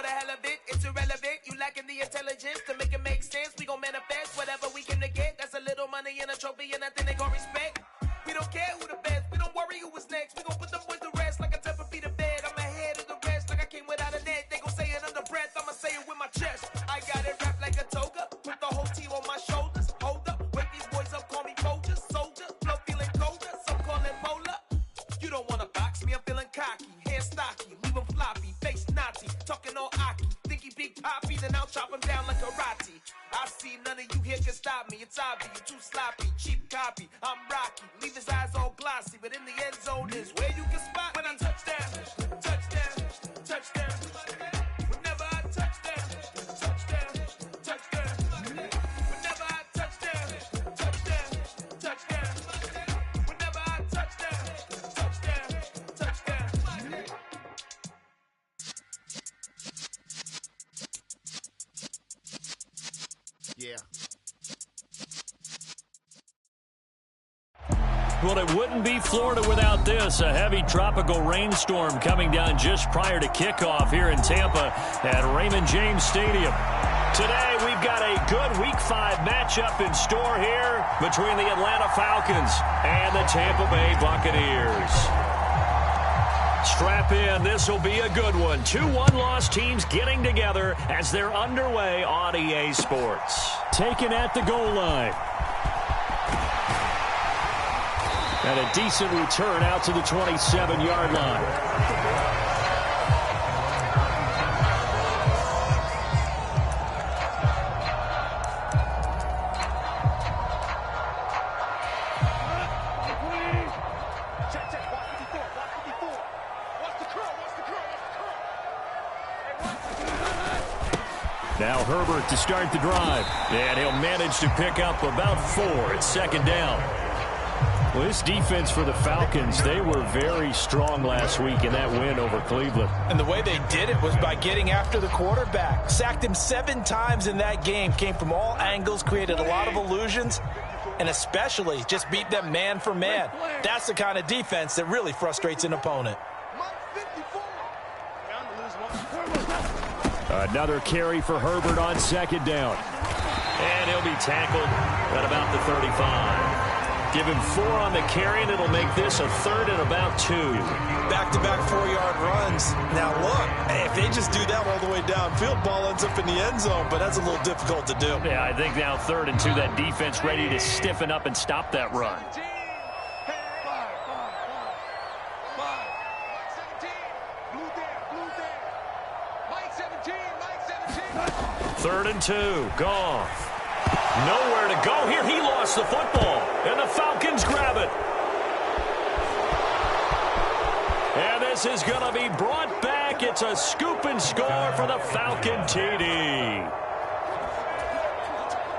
hell of it, it's irrelevant. You lacking the intelligence to make it make sense. We gon' manifest whatever we came to get. That's a little money and a trophy and nothing they gon' respect. We don't care who the best, we don't worry who was next. We gon' put them boys to rest like a temper feet of bed. I'm ahead of the rest like I came without a net. They gon' say it under breath, I'ma say it with my chest. I got it wrapped like a toga, put the whole team on my shoulders. Hold up, wake these boys up, call me Folgers. Soldier, flow feeling colder, some call it polar. You don't wanna box me, I'm feeling cocky. Hair stocky, leave him floppy, face naughty. Talking all aki, think he big poppy, then I'll chop him down like karate. I see none of you here can stop me. It's obvious, you too sloppy, cheap copy. I'm Rocky, leave his eyes all glossy, but in the end zone is where you can spot when I touchdown, touchdown, touchdown. Whenever I touchdown, touchdown, touchdown. Whenever I touchdown, touchdown, touchdown. Whenever I touchdown, touchdown, touchdown. Yeah. Well, it wouldn't be Florida without this. A heavy tropical rainstorm coming down just prior to kickoff here in Tampa at Raymond James Stadium. Today, we've got a good Week 5 matchup in store here between the Atlanta Falcons and the Tampa Bay Buccaneers. Strap in. This will be a good one. 2 one-loss teams getting together as they're underway on EA Sports. Taken at the goal line. And a decent return out to the 27-yard line. Now Herbert to start the drive. And he'll manage to pick up about 4 at second down. Well, this defense for the Falcons, they were very strong last week in that win over Cleveland. And the way they did it was by getting after the quarterback. Sacked him 7 times in that game. Came from all angles, created a lot of illusions, and especially just beat them man for man. That's the kind of defense that really frustrates an opponent. Another carry for Herbert on second down. And he'll be tackled at about the 35. Give him 4 on the carry, and it'll make this a 3rd and about 2. Back-to-back 4-yard runs. Now, look, if they just do that all the way downfield, ball ends up in the end zone, but that's a little difficult to do. Yeah, I think now 3rd and 2, that defense ready to stiffen up and stop that run. Third and 2, Goff. Nowhere to go here. He lost the football, and the Falcons grab it. And this is going to be brought back. It's a scoop and score for the Falcon TD.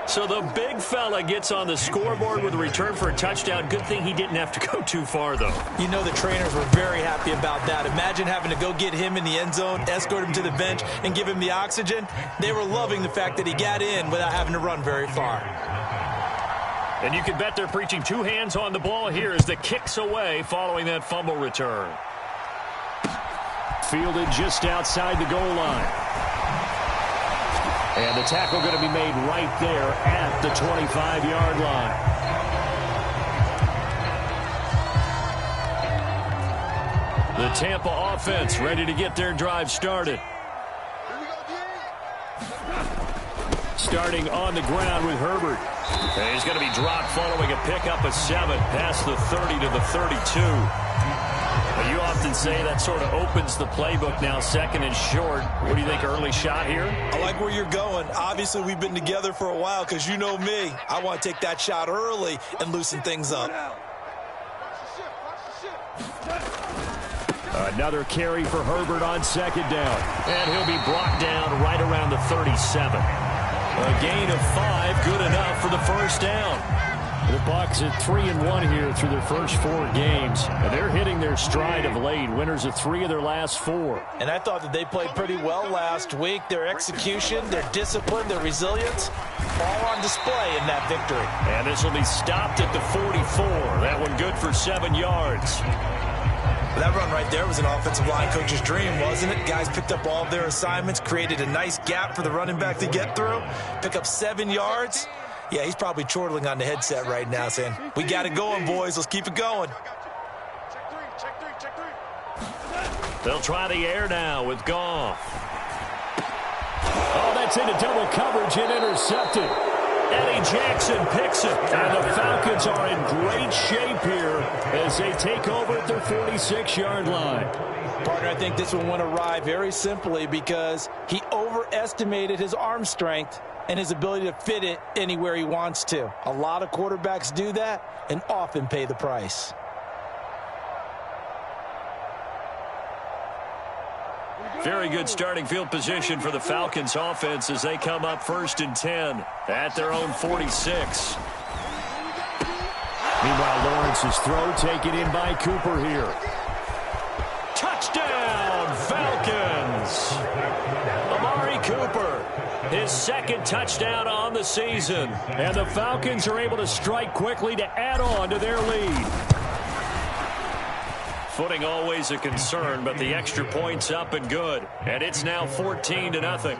So the big fella gets on the scoreboard with a return for a touchdown. Good thing he didn't have to go too far, though. You know the trainers were very happy about that. Imagine having to go get him in the end zone, escort him to the bench, and give him the oxygen. They were loving the fact that he got in without having to run very far. And you can bet they're preaching 2 hands on the ball here as the kick's away following that fumble return. Fielded just outside the goal line. And the tackle going to be made right there at the 25-yard line. The Tampa offense ready to get their drive started. Starting on the ground with Herbert. And he's going to be dropped following a pickup of 7 past the 30 to the 32. You often say that sort of opens the playbook now, 2nd and short. What do you think, early shot here? I like where you're going. Obviously, we've been together for a while because you know me. I want to take that shot early and loosen things up. Another carry for Herbert on second down. And he'll be brought down right around the 37. A gain of 5, good enough for the first down. The Bucs at 3-1 here through their first 4 games. And they're hitting their stride of late. Winners of 3 of their last 4. And I thought that they played pretty well last week. Their execution, their discipline, their resilience, all on display in that victory. And this will be stopped at the 44. That one good for 7 yards. That run right there was an offensive line coach's dream, wasn't it? Guys picked up all of their assignments, created a nice gap for the running back to get through, pick up 7 yards. Yeah, he's probably chortling on the headset right now saying, we got it going, boys. Let's keep it going. They'll try the air now with Goff. Oh, that's into double coverage and intercepted. Eddie Jackson picks it, and the Falcons are in great shape here as they take over at their 46-yard line. Partner, I think this one went awry very simply because he overestimated his arm strength and his ability to fit it anywhere he wants to. A lot of quarterbacks do that and often pay the price. Very good starting field position for the Falcons offense as they come up 1st and 10 at their own 46. Meanwhile, Lawrence's throw taken in by Cooper here. Touchdown, Falcons! Amari Cooper, his 2nd touchdown on the season. And the Falcons are able to strike quickly to add on to their lead. Footing always a concern, but the extra point's up and good. And it's now 14-0.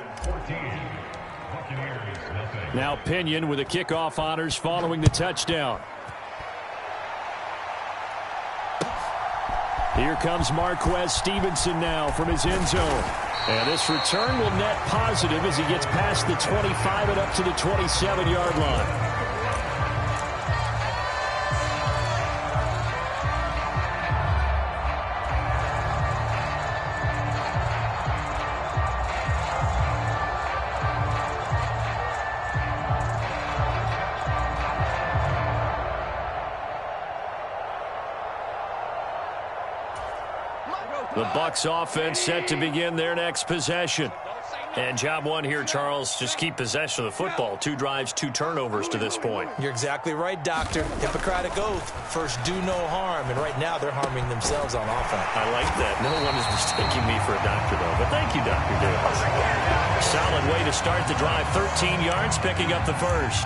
Now Pinion with the kickoff honors following the touchdown. Here comes Marquez Stevenson now from his end zone. And this return will net positive as he gets past the 25 and up to the 27-yard line. The Bucs offense set to begin their next possession. And job one here, Charles, just keep possession of the football. 2 drives, 2 turnovers to this point. You're exactly right, Doctor. Hippocratic oath. First, do no harm. And right now, they're harming themselves on offense. I like that. No one is mistaking me for a doctor, though. But thank you, Dr. Dale. Solid way to start the drive. 13 yards, picking up the first.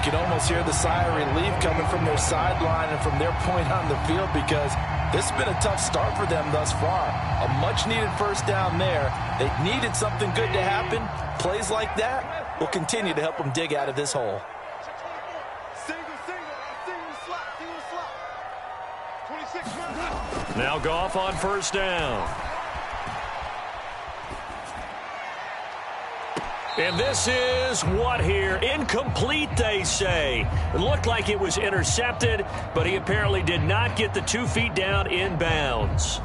You can almost hear the sigh of relief coming from their sideline and from their point on the field because this has been a tough start for them thus far. A much-needed first down there. They needed something good to happen. Plays like that will continue to help them dig out of this hole. Now Goff on first down. And this is what here? Incomplete, they say. It looked like it was intercepted, but he apparently did not get the 2 feet down in bounds.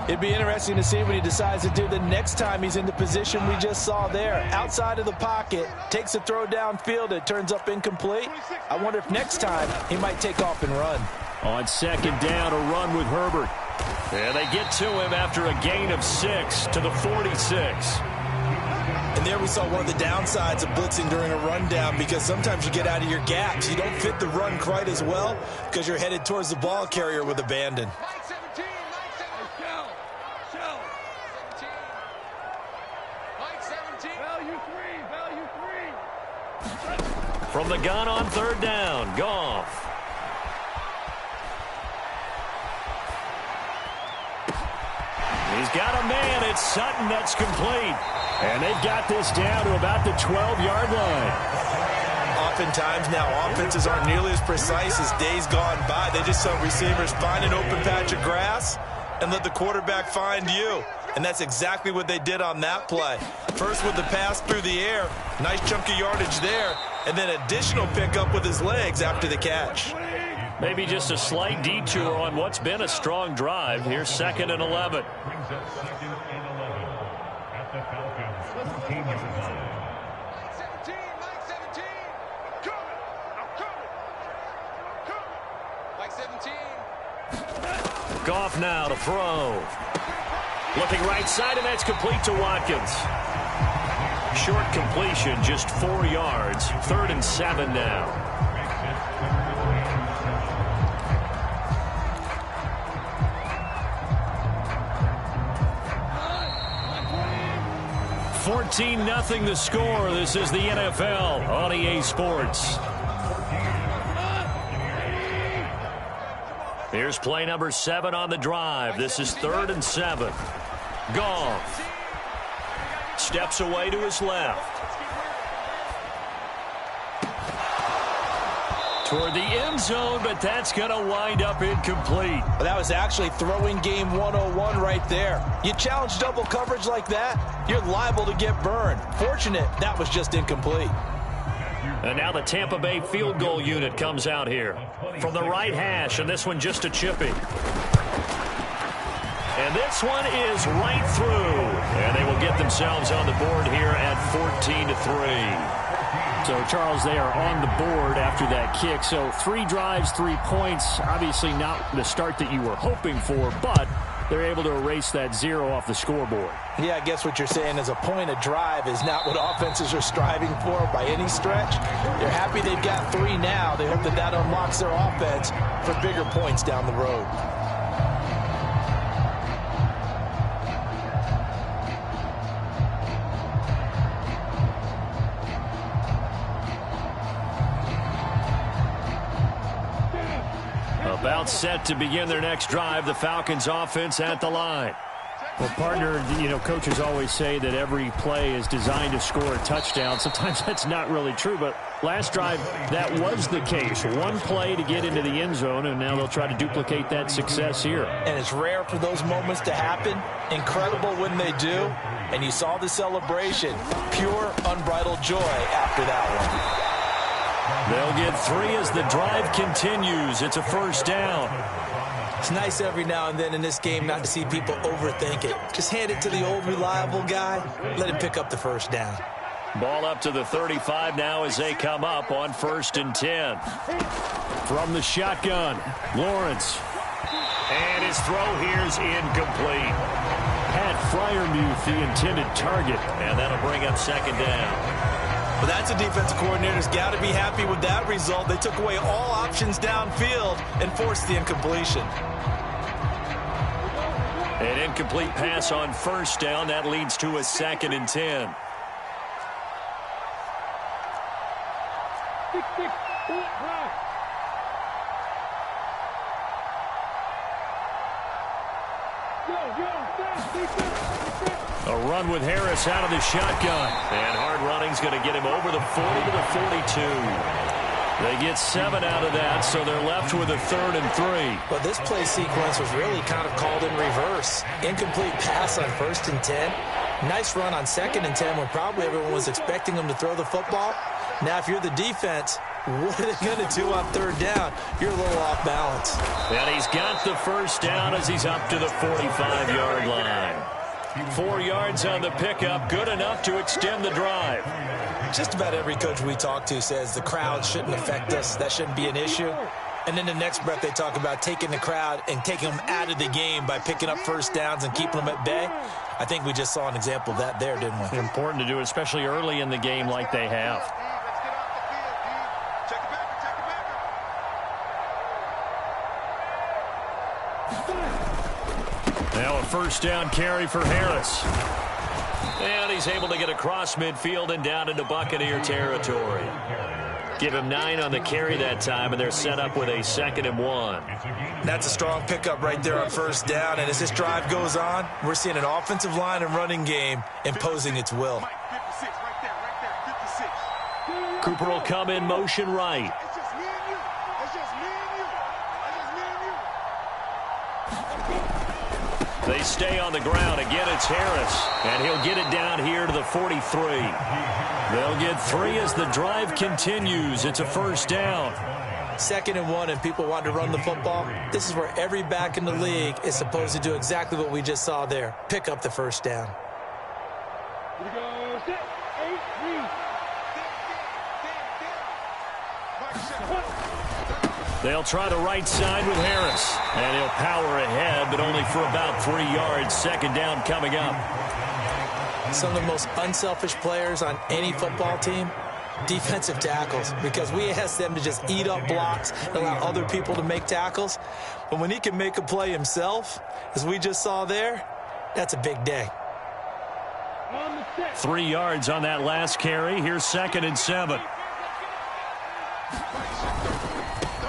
It'd be interesting to see what he decides to do the next time he's in the position we just saw there. Outside of the pocket, takes a throw downfield, it turns up incomplete. I wonder if next time he might take off and run. On second down, a run with Herbert. And they get to him after a gain of 6 to the 46. And there we saw one of the downsides of blitzing during a rundown because sometimes you get out of your gaps. You don't fit the run quite as well because you're headed towards the ball carrier with abandon. From the gun on third down, Goff. He's got a man. It's Sutton that's complete. And they've got this down to about the 12-yard line. Oftentimes now offenses aren't nearly as precise as days gone by. They just saw receivers find an open patch of grass and let the quarterback find you. And that's exactly what they did on that play. First with the pass through the air. Nice chunk of yardage there. And then additional pickup with his legs after the catch. Maybe just a slight detour on what's been a strong drive. Here's 2nd and 11. Goff now to throw. Looking right side, and that's complete to Watkins. Short completion, just 4 yards. 3rd and 7 now. (14-0) the score. This is the NFL on EA Sports. Here's play number 7 on the drive. This is 3rd and 7. Goff steps away to his left. Toward the end zone, but that's going to wind up incomplete. Well, that was actually throwing game 101 right there. You challenge double coverage like that, you're liable to get burned. Fortunate that was just incomplete. And now the Tampa Bay field goal unit comes out here from the right hash, and this one just a chipping. And this one is right through. And they will get themselves on the board here at 14-3. So, Charles, they are on the board after that kick. So 3 drives, 3 points. Obviously not the start that you were hoping for, but they're able to erase that 0 off the scoreboard. Yeah, I guess what you're saying is a point of drive is not what offenses are striving for by any stretch. They're happy they've got 3 now. They hope that that unlocks their offense for bigger points down the road. About set to begin their next drive, the Falcons offense at the line. Well, partner, coaches always say that every play is designed to score a touchdown. Sometimes that's not really true, but last drive, that was the case. 1 play to get into the end zone, and now they'll try to duplicate that success here. And it's rare for those moments to happen. Incredible when they do. And you saw the celebration. Pure, unbridled joy after that one. They'll get 3 as the drive continues. It's a first down. It's nice every now and then in this game not to see people overthink it. Just hand it to the old reliable guy. Let him pick up the first down. Ball up to the 35 now as they come up on 1st and 10. From the shotgun, Lawrence. And his throw here's incomplete. Pat Fryermuth, the intended target. And that'll bring up 2nd down. Well, that's a defensive coordinator's got to be happy with that result. They took away all options downfield and forced the incompletion. An incomplete pass on 1st down. That leads to a 2nd and 10. A run with Harris out of the shotgun. And hard running's going to get him over the 40 to the 42. They get 7 out of that, so they're left with a 3rd and 3. Well, this play sequence was really kind of called in reverse. Incomplete pass on 1st and 10. Nice run on 2nd and 10 when probably everyone was expecting them to throw the football. Now, if you're the defense, what are they going to do on 3rd down? You're a little off balance. And he's got the first down as he's up to the 45-yard line. 4 yards on the pickup, good enough to extend the drive. Just about every coach we talk to says the crowd shouldn't affect us. That shouldn't be an issue. And then the next breath they talk about taking the crowd and taking them out of the game by picking up first downs and keeping them at bay. I think we just saw an example of that there, didn't we? Important to do, especially early in the game like they have. Now a first down carry for Harris. And he's able to get across midfield and down into Buccaneer territory. Give him 9 on the carry that time, and they're set up with a 2nd and 1. That's a strong pickup right there on first down, and as this drive goes on, we're seeing an offensive line and running game imposing its will. Cooper will come in motion right. They stay on the ground. Again, it's Harris. And he'll get it down here to the 43. They'll get 3 as the drive continues. It's a first down. 2nd and 1, and people want to run the football. This is where every back in the league is supposed to do exactly what we just saw there. Pick up the first down. They'll try the right side with Harris. And he'll power ahead, but only for about 3 yards. 2nd down coming up. Some of the most unselfish players on any football team, defensive tackles, because we ask them to just eat up blocks and allow other people to make tackles. But when he can make a play himself, as we just saw there, that's a big day. 3 yards on that last carry. Here's 2nd and 7.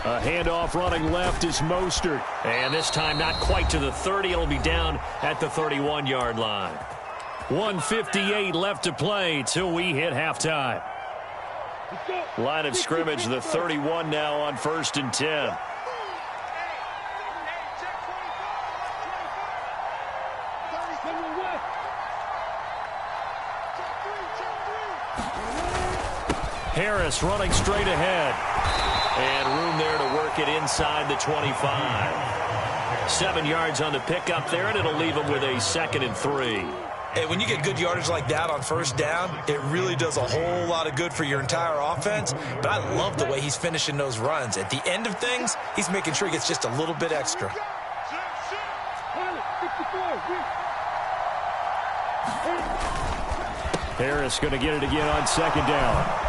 A handoff running left is Mostert. And this time not quite to the 30. It'll be down at the 31-yard line. 1:58 left to play till we hit halftime. Line of scrimmage, the 31 now on 1st and 10. Harris running straight ahead. And room there to work it inside the 25. 7 yards on the pickup there, and it'll leave him with a 2nd and 3. Hey, when you get good yardage like that on 1st down, it really does a whole lot of good for your entire offense. But I love the way he's finishing those runs. At the end of things, he's making sure he gets just a little bit extra. Harris going to get it again on 2nd down.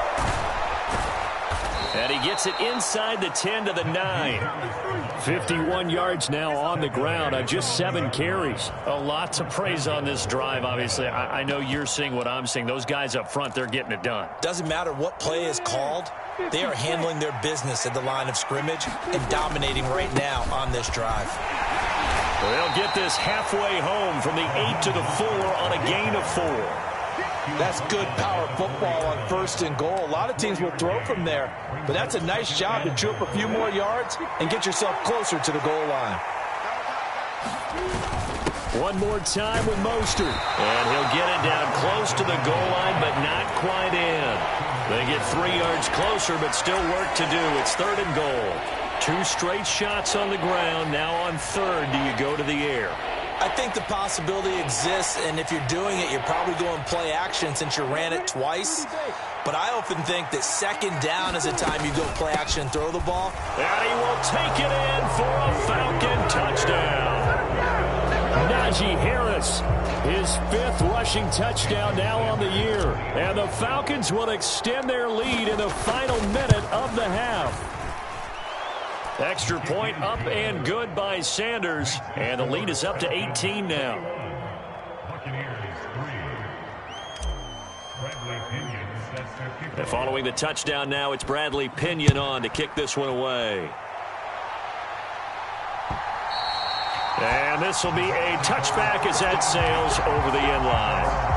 And he gets it inside the 10 to the 9. 51 yards now on the ground on just 7 carries. A lot to praise on this drive, obviously. I know you're seeing what I'm seeing. Those guys up front, they're getting it done. Doesn't matter what play is called. They are handling their business at the line of scrimmage and dominating right now on this drive. They'll get this halfway home from the 8 to the 4 on a gain of 4. That's good power football on 1st and goal. A lot of teams will throw from there, but that's a nice job to chew up a few more yards and get yourself closer to the goal line. One more time with Mostert. And he'll get it down close to the goal line, but not quite in. They get 3 yards closer, but still work to do. It's 3rd and goal. 2 straight shots on the ground. Now on 3rd, do you go to the air? I think the possibility exists, and if you're doing it, you're probably going play action since you ran it twice. But I often think that 2nd down is the time you go play action and throw the ball. And he will take it in for a Falcon touchdown. Najee Harris, his 5th rushing touchdown now on the year. And the Falcons will extend their lead in the final minute of the half. Extra point up and good by Sanders. And the lead is up to 18 now. And following the touchdown now, it's Bradley Pinion on to kick this one away. And this will be a touchback as that sails over the end line.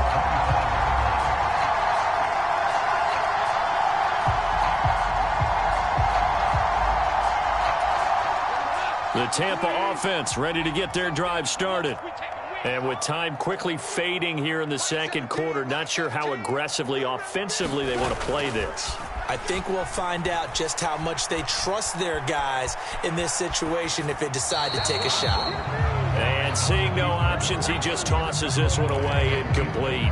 The Tampa offense ready to get their drive started. And with time quickly fading here in the 2nd quarter, not sure how aggressively, offensively they want to play this. I think we'll find out just how much they trust their guys in this situation if they decide to take a shot. And seeing no options, he just tosses this one away, incomplete.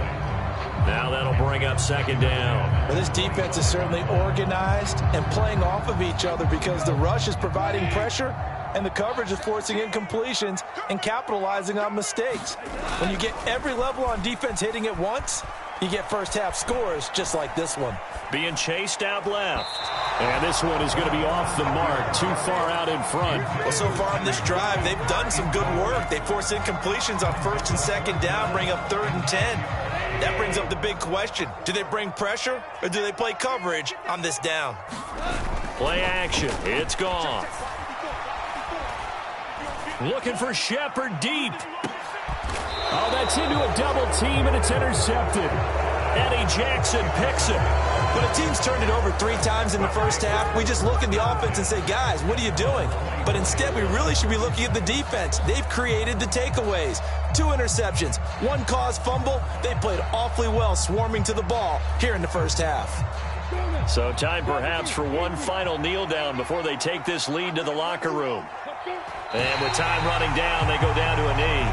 Now that'll bring up 2nd down. Well, this defense is certainly organized and playing off of each other because the rush is providing pressure and the coverage is forcing incompletions and capitalizing on mistakes. When you get every level on defense hitting at once, you get first half scores just like this one. Being chased out left. And this one is going to be off the mark, too far out in front. Well, so far on this drive, they've done some good work. They force incompletions on 1st and 2nd down, bring up 3rd and 10. That brings up the big question. Do they bring pressure or do they play coverage on this down? Play action. It's gone. Looking for Shepard deep. Oh, that's into a double team, and it's intercepted. Eddie Jackson picks it. When a team's turned it over 3 times in the 1st half, we just look at the offense and say, guys, what are you doing? But instead, we really should be looking at the defense. They've created the takeaways. 2 interceptions, 1 caused fumble. They played awfully well swarming to the ball here in the 1st half. So time perhaps for one final kneel down before they take this lead to the locker room. And with time running down, they go down to a knee.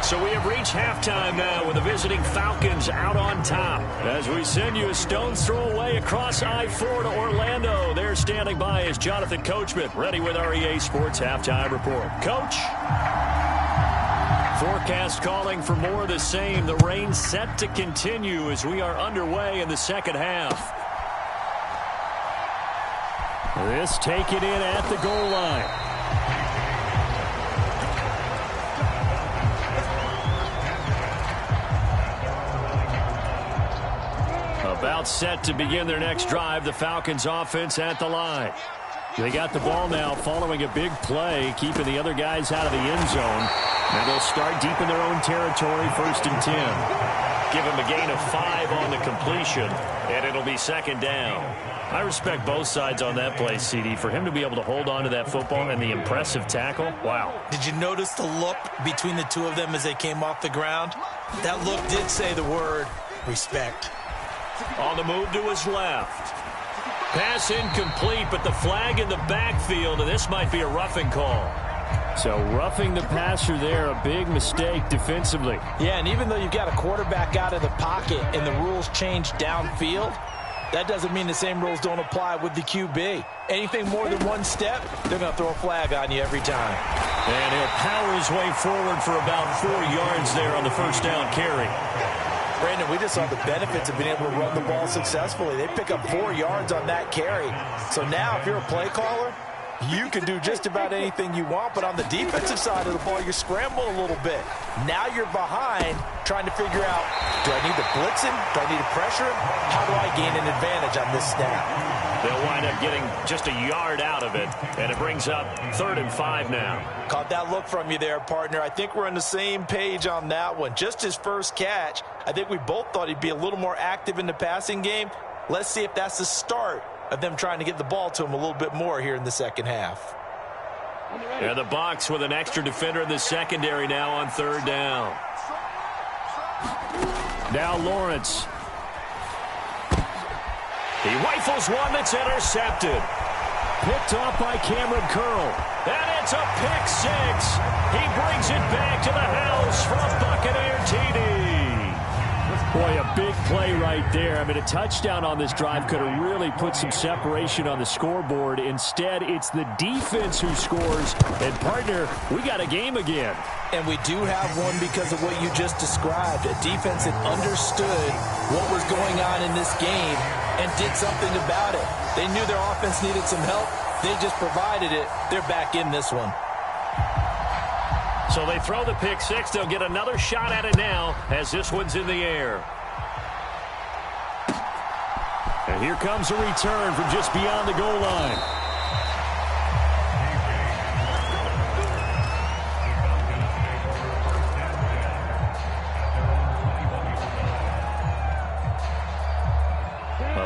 So we have reached halftime now with the visiting Falcons out on top. As we send you a stone's throw away across I-4 to Orlando. There standing by is Jonathan Coachman, ready with our EA Sports Halftime Report. Coach? Forecast calling for more of the same. The rain set to continue as we are underway in the 2nd half. This taken in at the goal line. About set to begin their next drive, the Falcons offense at the line. They got the ball now following a big play, keeping the other guys out of the end zone. Now they'll start deep in their own territory, 1st and 10. Give them a gain of 5 on the completion, and it'll be 2nd down. I respect both sides on that play, CD. For him to be able to hold on to that football and the impressive tackle, wow. Did you notice the look between the two of them as they came off the ground? That look did say the word respect. On the move to his left. Pass incomplete, but the flag in the backfield, and this might be a roughing call. So roughing the passer there, a big mistake defensively. Yeah, and even though you've got a quarterback out of the pocket and the rules change downfield, that doesn't mean the same rules don't apply with the QB. Anything more than one step, they're going to throw a flag on you every time. And he'll power his way forward for about 4 yards there on the 1st down carry. Brandon, we just saw the benefits of being able to run the ball successfully. They pick up 4 yards on that carry. So now if you're a play caller, you can do just about anything you want, but on the defensive side of the ball, you scramble a little bit. Now you're behind trying to figure out, do I need to blitz him? Do I need to pressure him? How do I gain an advantage on this snap? They'll wind up getting just a yard out of it, and it brings up 3rd and 5 now. Caught that look from you there, partner. I think we're on the same page on that one. Just his first catch, I think we both thought he'd be a little more active in the passing game. Let's see if that's the start of them trying to get the ball to him a little bit more here in the second half. And the Bucs with an extra defender in the secondary now on 3rd down. Now Lawrence. He rifles one that's intercepted. Picked off by Cameron Curl. And it's a pick 6. He brings it back to the house for a Buccaneer TD. Boy, a big play right there. I mean, a touchdown on this drive could have really put some separation on the scoreboard. Instead, it's the defense who scores. And, partner, we got a game again. And we do have one because of what you just described. A defense that understood what was going on in this game and did something about it. They knew their offense needed some help. They just provided it. They're back in this one. So they throw the pick 6. They'll get another shot at it now as this one's in the air. And here comes a return from just beyond the goal line.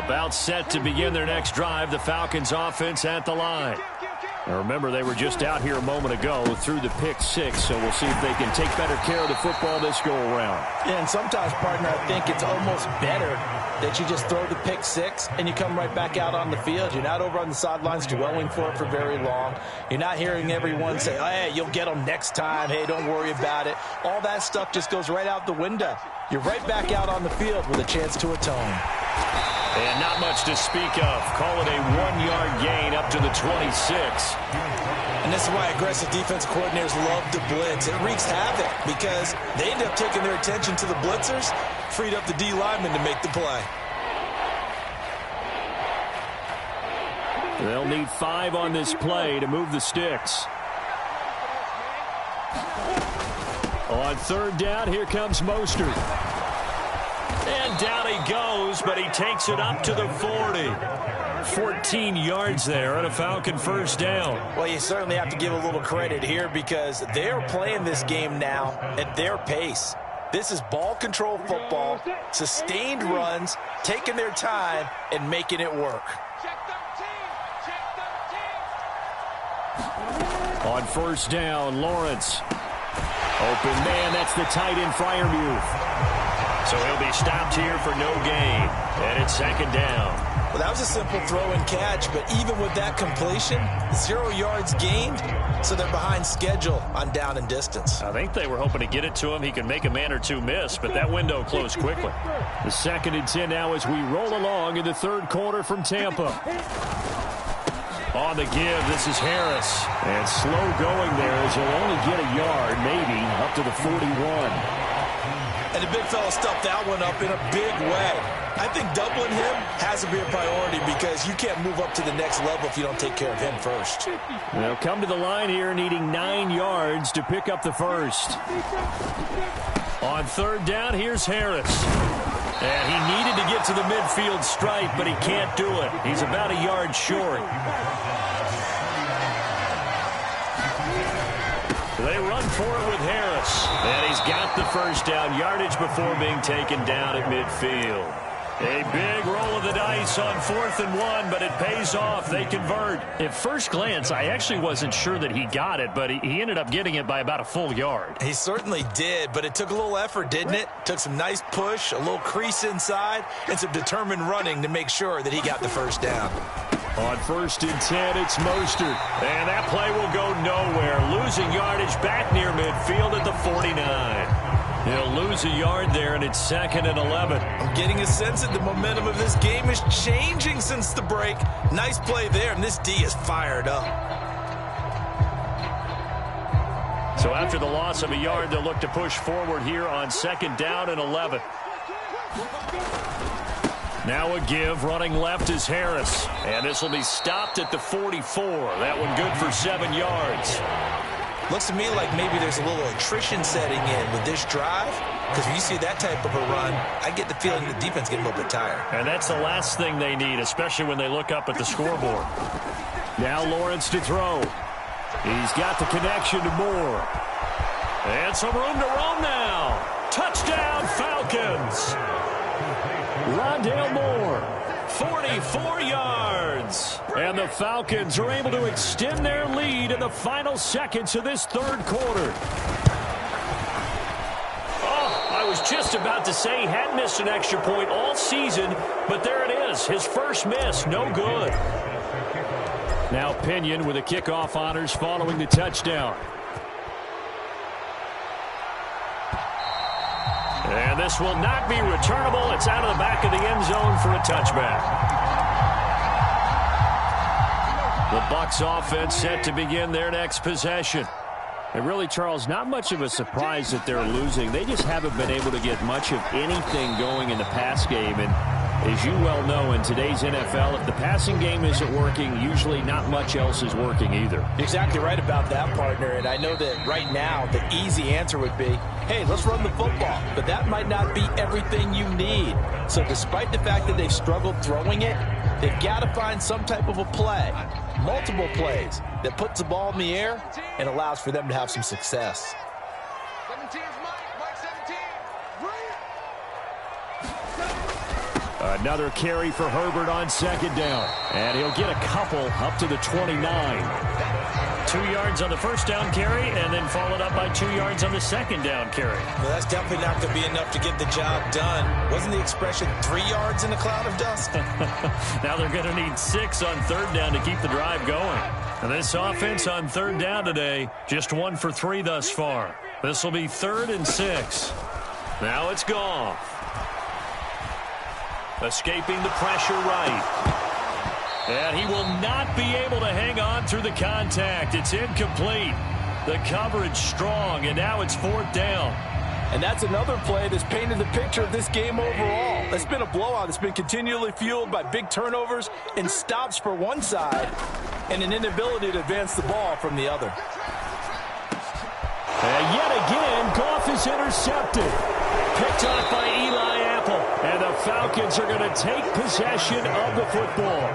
About set to begin their next drive, the Falcons offense at the line. Now remember, they were just out here a moment ago through the pick 6, so we'll see if they can take better care of the football this go-around. Yeah, and sometimes, partner, I think it's almost better that you just throw the pick 6 and you come right back out on the field. You're not over on the sidelines dwelling for it for very long. You're not hearing everyone say, oh, hey, you'll get them next time. Hey, don't worry about it. All that stuff just goes right out the window. You're right back out on the field with a chance to atone. And not much to speak of. Call it a 1-yard gain up to the 26. And this is why aggressive defense coordinators love to blitz. It wreaks havoc because they end up taking their attention to the blitzers, freed up the D lineman to make the play. They'll need 5 on this play to move the sticks. On 3rd down, here comes Mostert. And down he goes, but he takes it up to the 40. 14 yards there on a Falcon 1st down. Well, you certainly have to give a little credit here because they're playing this game now at their pace. This is ball control football, sustained runs, taking their time and making it work. On 1st down, Lawrence. Open man, that's the tight end, Freiermuth. So he'll be stopped here for no gain. And it's 2nd down. Well, that was a simple throw and catch, but even with that completion, 0 yards gained, so they're behind schedule on down and distance. I think they were hoping to get it to him. He could make a man or two miss, but that window closed quickly. The 2nd and 10 now as we roll along in the 3rd quarter from Tampa. On the give, this is Harris. And slow going there as he'll only get a yard, maybe, up to the 41. And the big fella stuffed that one up in a big way. I think doubling him has to be a priority because you can't move up to the next level if you don't take care of him first. They'll come to the line here needing 9 yards to pick up the 1st. On 3rd down, here's Harris. And he needed to get to the midfield stripe, but he can't do it. He's about a yard short. They run for it with Harris. And he's got the first down yardage before being taken down at midfield. A big roll of the dice on 4th and 1, but it pays off. They convert. At first glance, I actually wasn't sure that he got it, but he ended up getting it by about a full yard. He certainly did, but it took a little effort, didn't it? Took some nice push, a little crease inside, and some determined running to make sure that he got the first down. On 1st and 10, it's Mostert. And that play will go nowhere. Losing yardage back near midfield at the 49. He'll lose a yard there, and it's 2nd and 11. I'm getting a sense that the momentum of this game is changing since the break. Nice play there, and this D is fired up. So after the loss of a yard, they'll look to push forward here on 2nd down and 11. Now a give, running left is Harris. And this will be stopped at the 44. That one good for 7 yards. Looks to me like maybe there's a little attrition setting in with this drive, because when you see that type of a run, I get the feeling the defense getting a little bit tired. And that's the last thing they need, especially when they look up at the scoreboard. Now Lawrence to throw. He's got the connection to Moore. And some room to roam now. Touchdown, Falcons. Rondale Moore, 44 yards. And the Falcons are able to extend their lead in the final seconds of this 3rd quarter. Oh, I was just about to say he hadn't missed an extra point all season, but there it is. His first miss, no good. Now Pinion with the kickoff honors following the touchdown. And this will not be returnable. It's out of the back of the end zone for a touchback. The Bucs offense set to begin their next possession. And really, Charles, not much of a surprise that they're losing. They just haven't been able to get much of anything going in the pass game. And as you well know, in today's NFL, if the passing game isn't working, usually not much else is working either. You're exactly right about that, partner. And I know that right now the easy answer would be, hey, let's run the football. But that might not be everything you need. So despite the fact that they've struggled throwing it, they've got to find some type of a play, multiple plays, that puts the ball in the air and allows for them to have some success. 17 is Mike 17. Another carry for Herbert on 2nd down. And he'll get a couple up to the 29. 2 yards on the first down carry, and then followed up by 2 yards on the 2nd down carry. Well, that's definitely not going to be enough to get the job done. Wasn't the expression 3 yards in a cloud of dust? Now they're going to need 6 on 3rd down to keep the drive going. And this offense on 3rd down today, just 1 for 3 thus far. This will be 3rd and 6. Now it's Goff. Escaping the pressure right. And he will not be able to hang on through the contact. It's incomplete. The coverage strong, and now it's 4th down. And that's another play that's painted the picture of this game overall. It's been a blowout. It's been continually fueled by big turnovers and stops for one side and an inability to advance the ball from the other. And yet again, Goff is intercepted. Picked off by Eli Apple. And the Falcons are going to take possession of the football.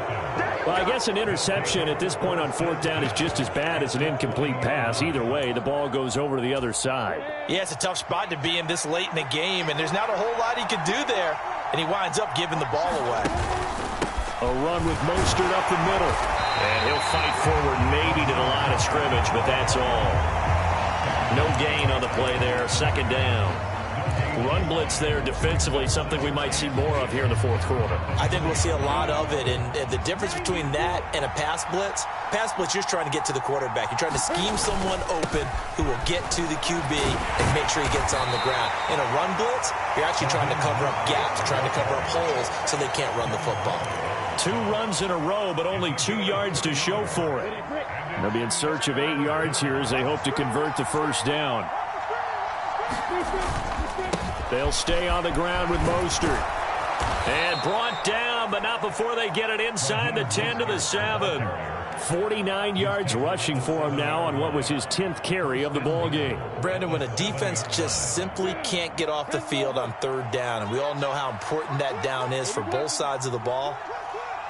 Well, I guess an interception at this point on 4th down is just as bad as an incomplete pass. Either way, the ball goes over to the other side. Yeah, it's a tough spot to be in this late in the game, and there's not a whole lot he could do there. And he winds up giving the ball away. A run with Mostert up the middle. And he'll fight forward maybe to the line of scrimmage, but that's all. No gain on the play there, 2nd down. Run blitz there defensively, something we might see more of here in the 4th quarter. I think we'll see a lot of it, and the difference between that and a pass blitz, you're just trying to get to the quarterback. You're trying to scheme someone open who will get to the QB and make sure he gets on the ground. In a run blitz, you're actually trying to cover up gaps, trying to cover up holes so they can't run the football. 2 runs in a row, but only 2 yards to show for it. They'll be in search of 8 yards here as they hope to convert the 1st down. They'll stay on the ground with Mostert. And brought down, but not before they get it inside the 10 to the 7. 49 yards rushing for him now on what was his 10th carry of the ball game. Brandon, when a defense just simply can't get off the field on third down, and we all know how important that down is for both sides of the ball,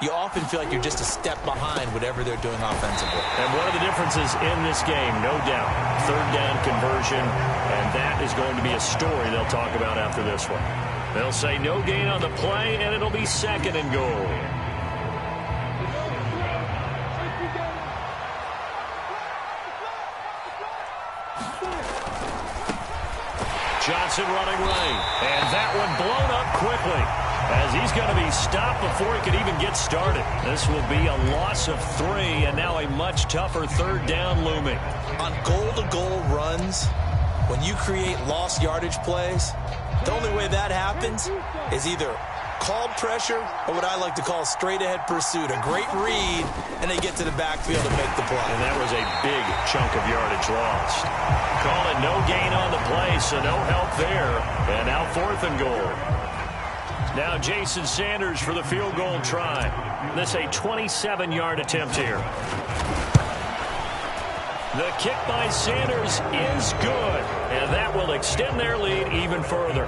you often feel like you're just a step behind whatever they're doing offensively. And one of the differences in this game, no doubt, third down conversion, and that is going to be a story they'll talk about after this one. They'll say no gain on the play, and it'll be second and goal. Johnson running right, and that one blown up quickly as he's going to be stopped before he could even get started. This will be a loss of 3, and now a much tougher third down looming. On goal-to-goal runs, when you create lost yardage plays, the only way that happens is either called pressure or what I like to call straight-ahead pursuit. A great read, and they get to the backfield and make the play. And that was a big chunk of yardage lost. Call it no gain on the play, so no help there. And now 4th and goal. Now Jason Sanders for the field goal try. This a 27-yard attempt here. The kick by Sanders is good, and that will extend their lead even further.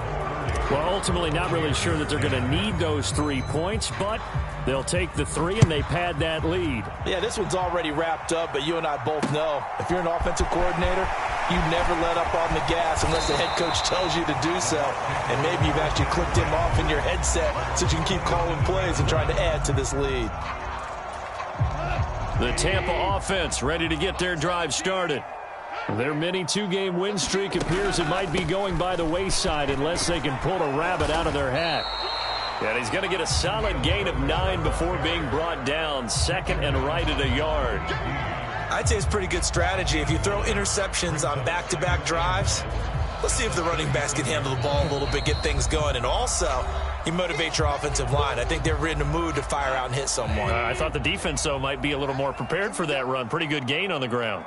Well, ultimately not really sure that they're going to need those 3 points, but they'll take the 3 and they pad that lead. Yeah, this one's already wrapped up, but you and I both know if you're an offensive coordinator, you never let up on the gas unless the head coach tells you to do so. And maybe you've actually clicked him off in your headset so you can keep calling plays and trying to add to this lead. The Tampa offense ready to get their drive started. Their mini 2-game win streak appears it might be going by the wayside unless they can pull a rabbit out of their hat. And he's going to get a solid gain of 9 before being brought down. Second and right at a yard. I'd say it's pretty good strategy. If you throw interceptions on back-to-back drives, let's see if the running backs can handle the ball a little bit, get things going. And also, you motivate your offensive line. I think they're in the mood to fire out and hit someone. I thought the defense, though, might be a little more prepared for that run. Pretty good gain on the ground.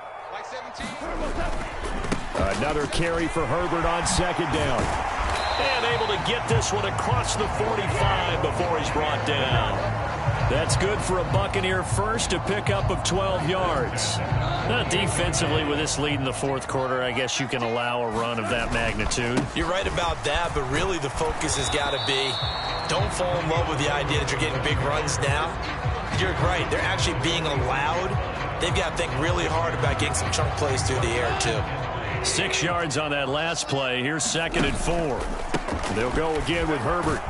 Another carry for Herbert on second down. And able to get this one across the 45 before he's brought down. That's good for a Buccaneer first, a pickup of 12 yards. Now, defensively, with this lead in the 4th quarter, I guess you can allow a run of that magnitude. You're right about that, but really the focus has got to be don't fall in love with the idea that you're getting big runs now. You're right. They're actually being allowed. They've got to think really hard about getting some chunk plays through the air, too. 6 yards on that last play. Here's 2nd and 4. They'll go again with Herbert.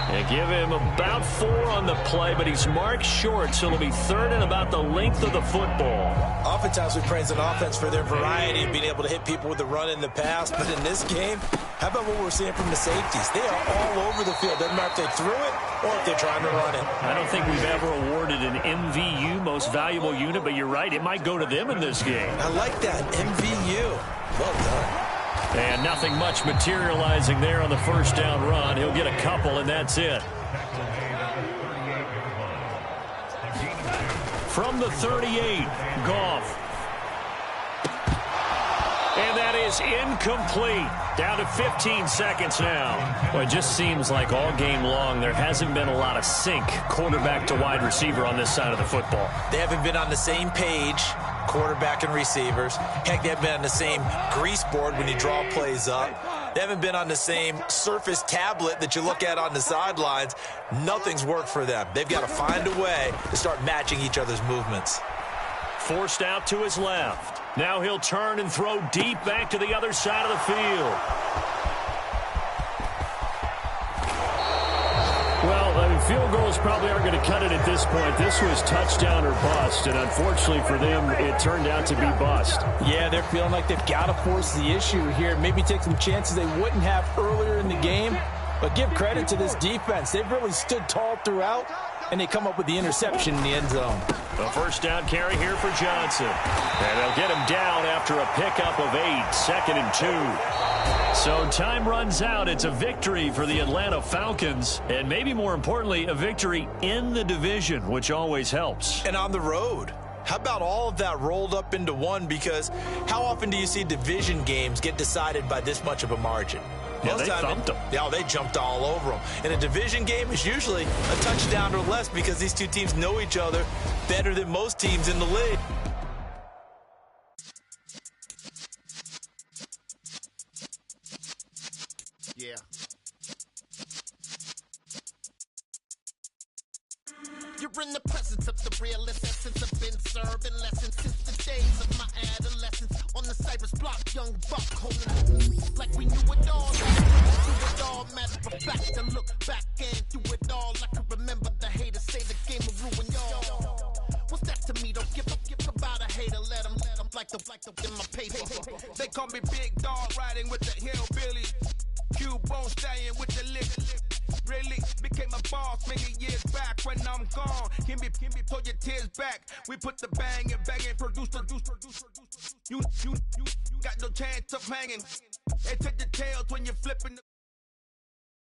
They give him about 4 on the play, but he's marked short, so it'll be 3rd and about the length of the football. Oftentimes we praise an offense for their variety and being able to hit people with the run in the pass, but in this game, how about what we're seeing from the safeties? They are all over the field. Doesn't matter if they threw it or if they're trying to run it. I don't think we've ever awarded an MVU, most valuable unit, but you're right, it might go to them in this game. I like that, MVU. Well done. And nothing much materializing there on the first down run. He'll get a couple, and that's it. From the 38, Goff. And that is incomplete. Down to 15 seconds now. Well, it just seems like all game long there hasn't been a lot of sync quarterback to wide receiver on this side of the football. They haven't been on the same page, quarterback and receivers. Heck, they haven't been on the same grease board when you draw plays up. They haven't been on the same Surface tablet that you look at on the sidelines. Nothing's worked for them. They've got to find a way to start matching each other's movements. Forced out to his left. Now he'll turn and throw deep back to the other side of the field. Well, field goals probably aren't going to cut it at this point. This was touchdown or bust, and unfortunately for them, it turned out to be bust. Yeah, they're feeling like they've got to force the issue here. Maybe take some chances they wouldn't have earlier in the game. But give credit to this defense. They've really stood tall throughout, and they come up with the interception in the end zone. A first down carry here for Johnson. And they'll get him down after a pickup of 8, 2nd and 2. So time runs out. It's a victory for the Atlanta Falcons, and maybe more importantly, a victory in the division, which always helps. And on the road. How about all of that rolled up into one? Because how often do you see division games get decided by this much of a margin? Yeah, they thumped them. Yeah, they jumped all over them. And a division game is usually a touchdown or less because these two teams know each other better than most teams in the league. Yeah. You're in the presence of the realest essence. I've been serving lessons since the days of my adolescence. On the Cypress block, young buck holding like we knew it all. Do it all, matter of fact, to look back and do it all. I can remember the haters say the game will ruin y'all. What's that to me? Don't give about a hater. Let them like the in my paper. They call me Big Dog, riding with the hillbilly. Cubone staying with the lick. Really became a boss many years back. When I'm gone, can be pull your tears back. We put the bang and produce. You got no chance of hanging. They take the tails when you're flipping the